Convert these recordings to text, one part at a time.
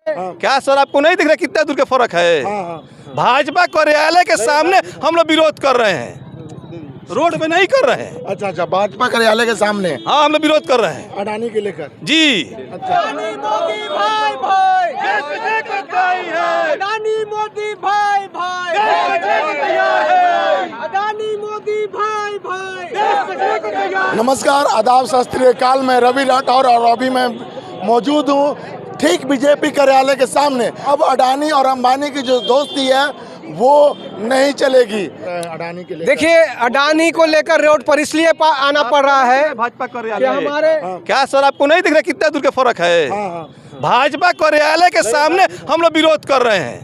क्या सर आपको नहीं दिख रहा कितना दूर का फर्क है? भाजपा कार्यालय के सामने हम लोग विरोध कर रहे हैं, रोड पे नहीं कर रहे हैं। अच्छा अच्छा, भाजपा कार्यालय के सामने हाँ हम लोग विरोध कर रहे हैं अडानी के लेकर जी। अच्छा, अडानी मोदी भाई भाई, अडानी मोदी भाई भाई, अडानी मोदी भाई भाई। नमस्कार, आदाब, सत श्री अकाल। मैं रवि राठौर और अभी मैं मौजूद हूँ ठीक बीजेपी कार्यालय के सामने। अब अडानी और अंबानी की जो दोस्ती है वो नहीं चलेगी। अडानी के लेकर देखिए, अडानी को लेकर रोड पर इसलिए आना पड़ रहा है भाजपा कि कार्यालय हमारे क्या सर आपको नहीं दिख रहा कितना दूर का फर्क है? भाजपा कार्यालय के सामने हम लोग विरोध कर रहे हैं,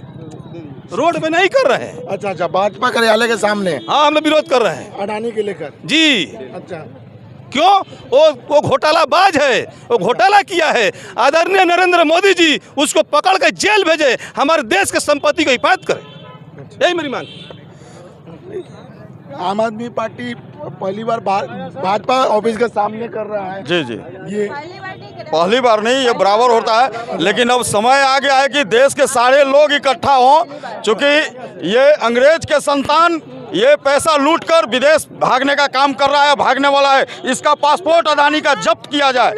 रोड पे नहीं कर रहे हैं। अच्छा अच्छा, भाजपा कार्यालय के सामने हाँ हम लोग विरोध कर रहे हैं अडानी के लेकर जी। अच्छा, क्यों? वो घोटालाबाज है, वो घोटाला किया है। आदरणीय नरेंद्र मोदी जी उसको पकड़ कर जेल भेजे, हमारे देश के संपत्ति को हिफाजत करें, यही मेरी मांग। आम आदमी पार्टी पहली बार भाजपा ऑफिस के सामने कर रहा है। जी जी, ये पहली बार नहीं, ये बराबर होता है, लेकिन अब समय आ गया है कि देश के सारे लोग इकट्ठा हों, क्योंकि ये अंग्रेज के संतान ये पैसा लूटकर विदेश भागने का काम कर रहा है, भागने वाला है। इसका पासपोर्ट अडानी का जब्त किया जाए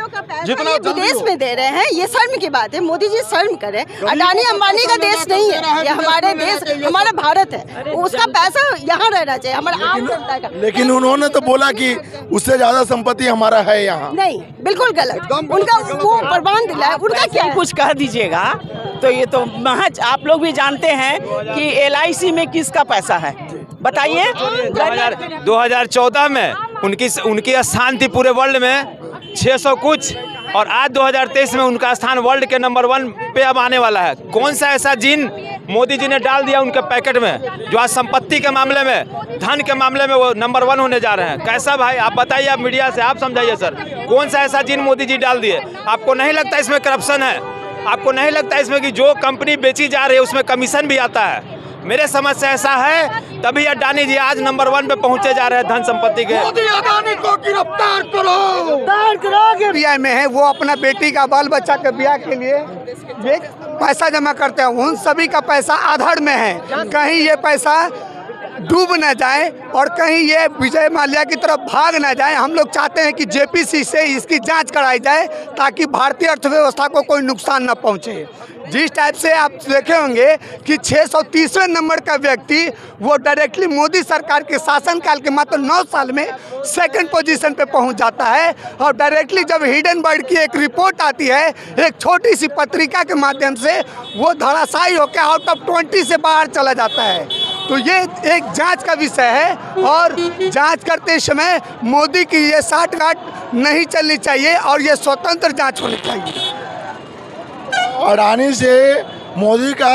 जितना विदेश में दे रहे हैं, ये शर्म की बात है। मोदी जी शर्म करें। अडानी अंबानी का देश नहीं है, ये हमारे देश, हमारा भारत है। उसका पैसा यहाँ रहना चाहिए, हमारा आम जनता का। लेकिन उन्होंने तो बोला कि उससे ज्यादा संपत्ति हमारा है यहाँ। नहीं, बिल्कुल गलत। उनका वो प्रमाण दिला है, उनका क्या है? कुछ कह दीजिएगा तो ये तो महज आप लोग भी जानते हैं कि LIC में किसका पैसा है, बताइए। 2014 में उनकी शांति पूरे वर्ल्ड में 600 कुछ, और आज 2023 में उनका स्थान वर्ल्ड के नंबर 1 पे अब आने वाला है। कौन सा ऐसा जिन मोदी जी ने डाल दिया उनके पैकेट में, जो आज संपत्ति के मामले में, धन के मामले में वो नंबर 1 होने जा रहे हैं? कैसा भाई, आप बताइए, आप मीडिया से आप समझाइए सर, कौन सा ऐसा जिन मोदी जी डाल दिए? आपको नहीं लगता इसमें करप्शन है? आपको नहीं लगता इसमें कि जो कंपनी बेची जा रही है उसमें कमीशन भी आता है? मेरे समझ से ऐसा है, तभी अडानी जी आज नंबर 1 पे पहुंचे जा रहे हैं धन संपत्ति के। मोदी अडानी को गिरफ्तार करो। ब्याह में है, वो अपना बेटी का बाल बच्चा के ब्याह के लिए ये पैसा जमा करते हैं। उन सभी का पैसा आधार में है, कहीं ये पैसा डूब न जाए और कहीं ये विजय माल्या की तरफ भाग न जाए। हम लोग चाहते हैं कि JPC से इसकी जांच कराई जाए ताकि भारतीय अर्थव्यवस्था को कोई नुकसान न पहुंचे। जिस टाइप से आप देखे होंगे कि 630वें नंबर का व्यक्ति वो डायरेक्टली मोदी सरकार के शासनकाल के मात्र 9 साल में 2nd पोजीशन पे पहुंच जाता है, और डायरेक्टली जब हिडनबर्ग की एक रिपोर्ट आती है एक छोटी सी पत्रिका के माध्यम से, वो धराशायी होकर आउट ऑफ 20 से बाहर चला जाता है। तो ये एक जांच का विषय है, और जांच करते समय मोदी की ये साठगांठ नहीं चलनी चाहिए और ये स्वतंत्र जांच होनी चाहिए। अडानी से मोदी का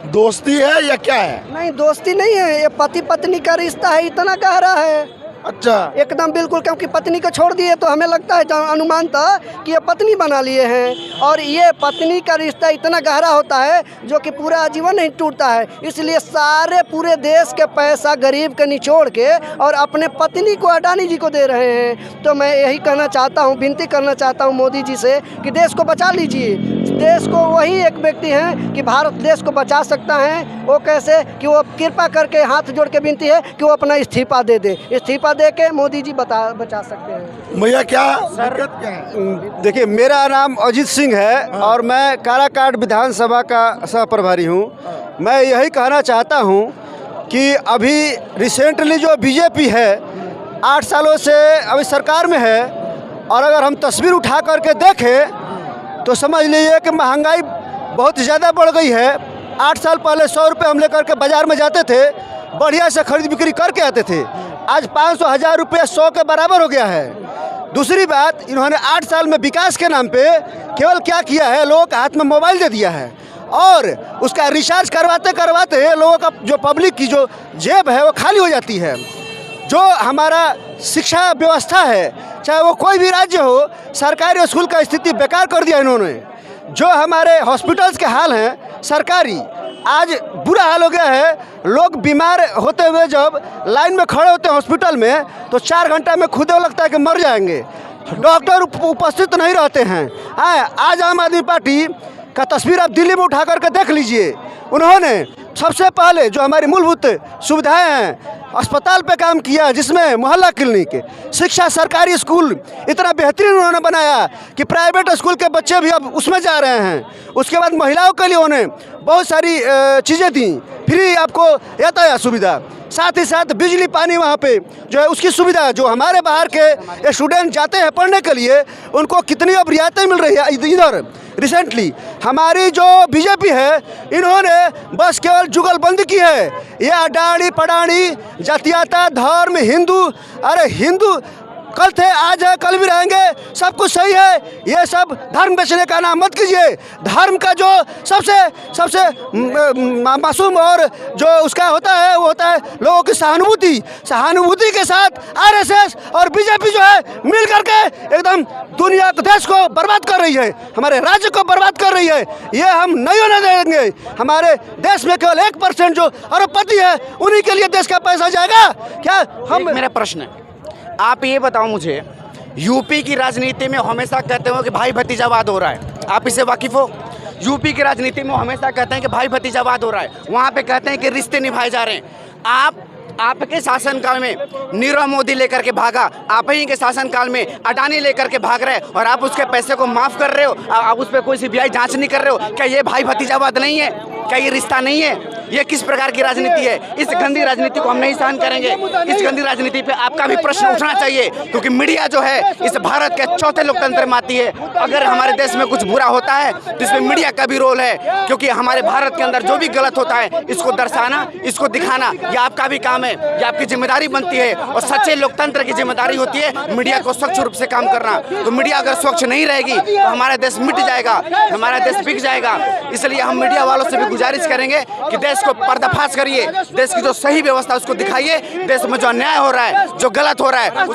दोस्ती है या क्या है? नहीं, दोस्ती नहीं है, ये पति पत्नी का रिश्ता है, इतना गहरा है। अच्छा, एकदम बिल्कुल, क्योंकि पत्नी को छोड़ दिए तो हमें लगता है, अनुमान था कि ये पत्नी बना लिए हैं, और ये पत्नी का रिश्ता इतना गहरा होता है जो कि पूरा आजीवन नहीं टूटता है। इसलिए सारे पूरे देश के पैसा गरीब के निचोड़ के और अपने पत्नी को अडानी जी को दे रहे हैं। तो मैं यही कहना चाहता हूँ, विनती करना चाहता हूँ मोदी जी से कि देश को बचा लीजिए। देश को वही एक व्यक्ति हैं कि भारत देश को बचा सकता है। वो कैसे कि वो कृपा करके हाथ जोड़ के विनती है कि वो अपना इस्तीफा दे दे। इस्तीफा दे के मोदी जी बचा सकते हैं। भैया क्या दिक्कत क्या है? देखिए, मेरा नाम अजीत सिंह है और मैं काराकाट विधानसभा का सह प्रभारी हूँ। मैं यही कहना चाहता हूँ कि अभी रिसेंटली जो बीजेपी है 8 सालों से अभी सरकार में है, और अगर हम तस्वीर उठा करके देखें तो समझ लीजिए कि महंगाई बहुत ज़्यादा बढ़ गई है। 8 साल पहले 100 रुपये हम लेकर के बाज़ार में जाते थे, बढ़िया से खरीद बिक्री करके आते थे। आज 500-1000 रुपये 100 के बराबर हो गया है। दूसरी बात, इन्होंने 8 साल में विकास के नाम पे केवल क्या किया है, लोगों के हाथ में मोबाइल दे दिया है, और उसका रिचार्ज करवाते करवाते लोगों का जो पब्लिक की जो जेब है वो खाली हो जाती है। जो हमारा शिक्षा व्यवस्था है, चाहे वो कोई भी राज्य हो, सरकारी स्कूल का स्थिति बेकार कर दिया इन्होंने। जो हमारे हॉस्पिटल्स के हाल हैं सरकारी, आज बुरा हाल हो गया है। लोग बीमार होते हुए जब लाइन में खड़े होते हैं हॉस्पिटल में, तो 4 घंटा में खुद लगता है कि मर जाएंगे। डॉक्टर उपस्थित नहीं रहते हैं। आज आम आदमी पार्टी का तस्वीर आप दिल्ली में उठा करके देख लीजिए। उन्होंने सबसे पहले जो हमारी मूलभूत सुविधाएं हैं अस्पताल पे काम किया, जिसमें मोहल्ला क्लिनिक, शिक्षा, सरकारी स्कूल इतना बेहतरीन उन्होंने बनाया कि प्राइवेट स्कूल के बच्चे भी अब उसमें जा रहे हैं। उसके बाद महिलाओं के लिए उन्होंने बहुत सारी चीज़ें दी, फ्री आपको यातायात सुविधा, साथ ही साथ बिजली पानी वहाँ पे जो है उसकी सुविधा। जो हमारे बाहर के स्टूडेंट जाते हैं पढ़ने के लिए उनको कितनी अब रियायतें मिल रही है। इधर रिसेंटली हमारी जो बीजेपी है इन्होंने बस केवल जुगलबंदी की है। ये अडानी पडानी जातीयता धर्म हिंदू, अरे हिंदू कल थे आज है कल भी रहेंगे, सब कुछ सही है। ये सब धर्म बेचने का नाम मत कीजिए। धर्म का जो सबसे मासूम और जो उसका होता है वो होता है लोगों की सहानुभूति के साथ आरएसएस और बीजेपी जो है मिल करके एकदम दुनिया देश को बर्बाद कर रही है, हमारे राज्य को बर्बाद कर रही है। ये हम नहीं होने देंगे। हमारे देश में केवल 1% जो अरबपति है उन्हीं के लिए देश का पैसा जाएगा क्या? हम मेरा प्रश्न है, आप ये बताओ मुझे, यूपी की राजनीति में हमेशा कहते हो कि भाई भतीजावाद हो रहा है, आप इससे वाकिफ हो? यूपी की राजनीति में हमेशा कहते हैं कि भाई भतीजावाद हो रहा है, वहाँ पे कहते हैं कि रिश्ते निभाए जा रहे हैं। आपके शासनकाल में नीरव मोदी लेकर के भागा, आप ही के शासनकाल में अडानी लेकर के भाग रहे और आप उसके पैसे को माफ़ कर रहे हो, आप उस पर कोई सीबीआई जांच नहीं कर रहे हो। क्या ये भाई भतीजावाद नहीं है? क्या ये रिश्ता नहीं है? ये किस प्रकार की राजनीति है? इस गंदी राजनीति को हम नहीं सहन करेंगे। इस गंदी राजनीति पे आपका भी प्रश्न उठना चाहिए, क्योंकि मीडिया जो है इस भारत के चौथे लोकतंत्र में आती है। अगर हमारे देश में कुछ बुरा होता है तो इसमें मीडिया का भी रोल है, क्योंकि हमारे भारत के अंदर जो भी गलत होता है इसको दर्शाना, इसको दिखाना, ये आपका भी काम है, ये आपकी जिम्मेदारी बनती है। और सच्चे लोकतंत्र की जिम्मेदारी होती है मीडिया को स्वच्छ रूप से काम करना। तो मीडिया अगर स्वच्छ नहीं रहेगी तो हमारा देश मिट जाएगा, हमारा देश बिक जाएगा। इसलिए हम मीडिया वालों से भी गुजारिश करेंगे कि देश को पर्दाफाश करिए, देश की जो सही व्यवस्था उसको दिखाइए, देश में जो अन्याय हो रहा है, जो गलत हो रहा है